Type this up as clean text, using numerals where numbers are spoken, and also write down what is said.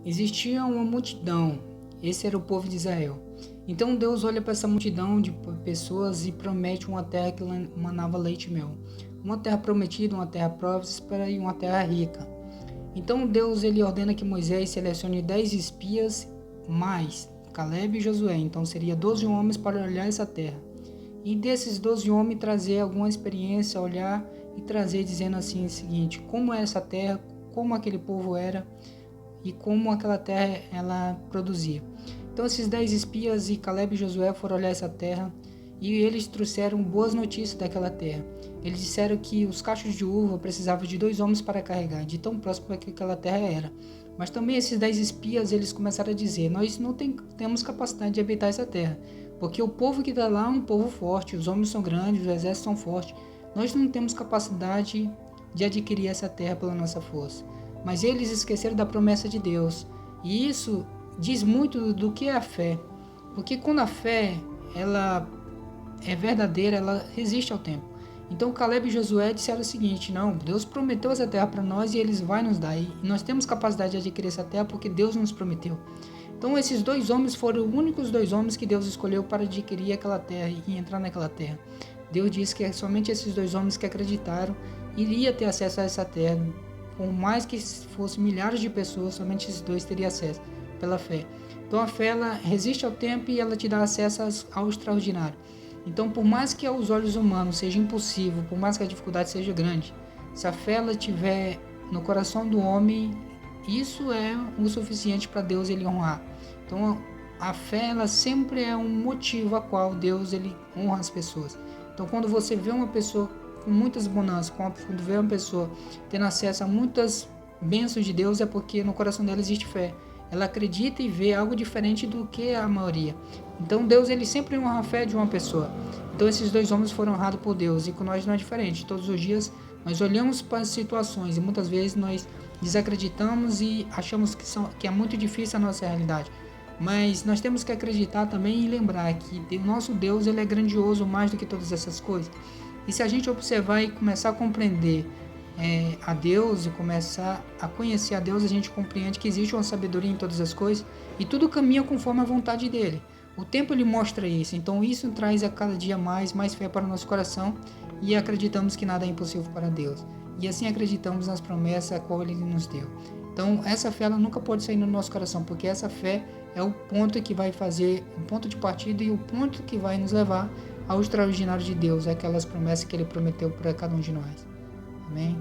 existia uma multidão, esse era o povo de Israel. Então Deus olha para essa multidão de pessoas e promete uma terra que manava leite e mel. Uma terra prometida, uma terra próspera e uma terra rica. Então Deus ele ordena que Moisés selecione 10 espias mais Caleb e Josué. Então seria 12 homens para olhar essa terra. E desses 12 homens trazer alguma experiência, olhar e trazer dizendo assim o seguinte: como é essa terra, como aquele povo era e como aquela terra ela produzia. Então esses 10 espias e Caleb e Josué foram olhar essa terra e eles trouxeram boas notícias daquela terra. Eles disseram que os cachos de uva precisavam de 2 homens para carregar, de tão próxima que aquela terra era. Mas também esses 10 espias eles começaram a dizer: nós não temos capacidade de habitar essa terra, porque o povo que está lá é um povo forte, os homens são grandes, os exércitos são fortes. Nós não temos capacidade de adquirir essa terra pela nossa força. Mas eles esqueceram da promessa de Deus. E isso diz muito do que é a fé. Porque quando a fé ela é verdadeira, ela resiste ao tempo. Então Caleb e Josué disseram o seguinte: não, Deus prometeu essa terra para nós e eles vão nos dar. E nós temos capacidade de adquirir essa terra porque Deus nos prometeu. Então esses 2 homens foram os únicos 2 homens que Deus escolheu para adquirir aquela terra e entrar naquela terra. Deus disse que somente esses 2 homens que acreditaram iria ter acesso a essa terra. Por mais que fossem milhares de pessoas, somente esses 2 teriam acesso pela fé. Então a fé ela resiste ao tempo e ela te dá acesso ao extraordinário. Então por mais que aos olhos humanos seja impossível, por mais que a dificuldade seja grande, se a fé ela estiver no coração do homem, isso é o suficiente para Deus ele honrar. Então a fé ela sempre é um motivo a qual Deus ele honra as pessoas. Então quando você vê uma pessoa com muitas bonanças, quando vê uma pessoa tendo acesso a muitas bênçãos de Deus, é porque no coração dela existe fé. Ela acredita e vê algo diferente do que a maioria. Então Deus ele sempre honra a fé de uma pessoa. Então esses 2 homens foram honrados por Deus e com nós não é diferente. Todos os dias nós olhamos para as situações e muitas vezes nós desacreditamos e achamos que é muito difícil a nossa realidade. Mas nós temos que acreditar também e lembrar que o nosso Deus ele é grandioso mais do que todas essas coisas. E se a gente observar e começar a compreender a Deus e começar a conhecer a Deus, a gente compreende que existe uma sabedoria em todas as coisas e tudo caminha conforme a vontade dele. O tempo ele mostra isso, então isso traz a cada dia mais fé para o nosso coração e acreditamos que nada é impossível para Deus. E assim acreditamos nas promessas a qual ele nos deu. Então essa fé ela nunca pode sair do nosso coração, porque essa fé é o ponto que vai fazer o ponto de partida e o ponto que vai nos levar ao extraordinário de Deus, aquelas promessas que ele prometeu para cada um de nós. Amém?